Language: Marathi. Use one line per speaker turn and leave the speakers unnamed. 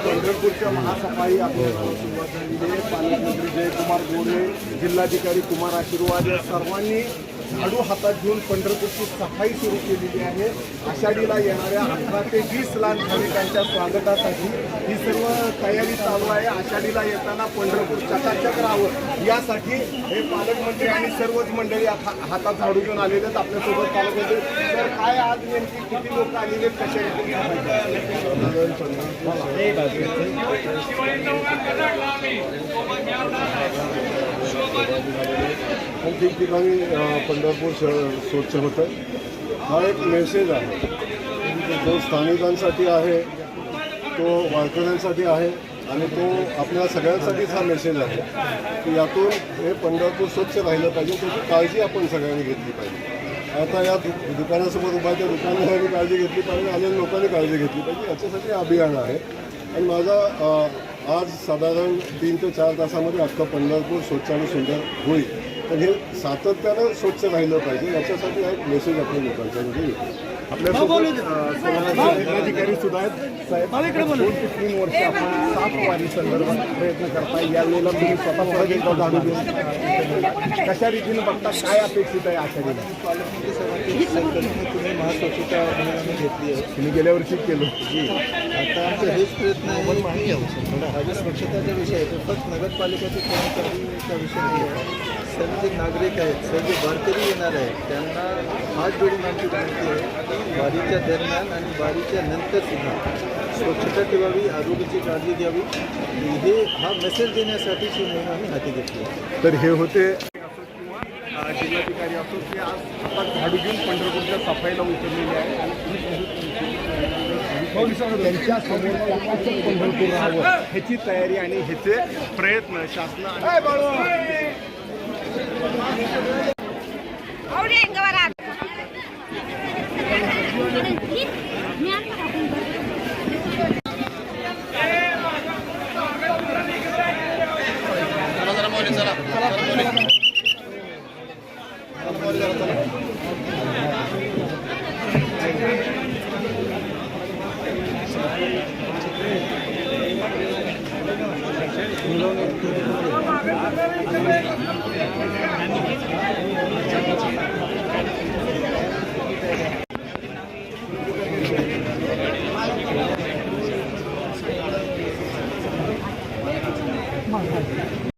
पंढरपूरच्या महासफाई अभियानाला सुरुवात झालेली आहे। पालकमंत्री जयकुमार गोरे, जिल्हाधिकारी कुमार आशीर्वाद या सर्वांनी झाडू हातात घेऊन पंढरपूरची सफाई सुरू केलेली आहे। आषाढीला येणाऱ्या 18 ते 20 लाख भाविकांच्या स्वागतासाठी ही सर्व तयारी चालू आहे। आषाढीला येताना पंढरपूर चकाचक राहावं यासाठी हे पालकमंत्री आणि सर्वच मंडळी हातात झाडू घेऊन आलेले आहेत। आपल्यासोबत पालकमंत्री तर काय आज नेमकी किती लोक आलेले आहेत, कशा ठिकठिकाणी पंढरपूर स्वच्छ होतं। हा एक मेसेज आहे जो स्थानिकांसाठी आहे, तो वारकऱ्यांसाठी आहे आणि तो आपल्या सगळ्यांसाठीच हा मेसेज आहे की यातून हे पंढरपूर स्वच्छ राहिलं पाहिजे, त्याची काळजी आपण सगळ्यांनी घेतली पाहिजे। आता या दुकानासमोर उभा त्या दुकानदारांनी काळजी घेतली पाहिजे, आलेल्या लोकांनी काळजी घेतली पाहिजे, याच्यासाठी अभियान आहे। आणि माझा आज साधारण 3 ते 4 तासामध्ये अख्खं पंढरपूर स्वच्छ आणि सुंदर होईल। तर हे सातत्यानं स्वच्छ राहिलं पाहिजे, याच्यासाठी हा एक मेसेज आपल्या लोकांच्यामध्ये येतो। आपल्यासोबत जिल्हाधिकारी सुद्धा आहेत। साहेब, 2 ते 3 वर्ष आपण 7 वारी संदर्भात प्रयत्न करताय, यावेळेला तुम्ही स्वतः परत एकदा झाडू घेऊन कशा रीतीने बघता, काय अपेक्षित आहे आषाढीला?
तुम्ही महास्वच्छता अभियान घेतली आहे,
तुम्ही गेल्या वर्षी केलं जी।
आता आमचं हेच प्रयत्न आहे की स्वच्छताचा विषय आहे, तो फक्त नगरपालिकेचे कर्मचारीचा विषय नाही आहे। सर्व जे नागरिक आहेत, सर्व जे वारकरी येणार आहेत, त्यांना हात जोडून आमची विनंती आहे वारीच्या दरम्यान आणि वारीच्या नंतर सुद्धा स्वच्छता ठेवावी, आरोग्याची काळजी घ्यावी। हा मेसेज देण्यासाठीची मोहीम आम्ही हाती घेतली आहे।
तर हे होते जिल्हाधिकारी असो ते आज आपण झाडू घेऊन पंढरपूरच्या सफाईला उतरलेले आहे आणि त्यांच्या समोर चकाचक पंढरपूर राहावं ह्याची तयारी आणि ह्याचे प्रयत्न शासनाने
मुलं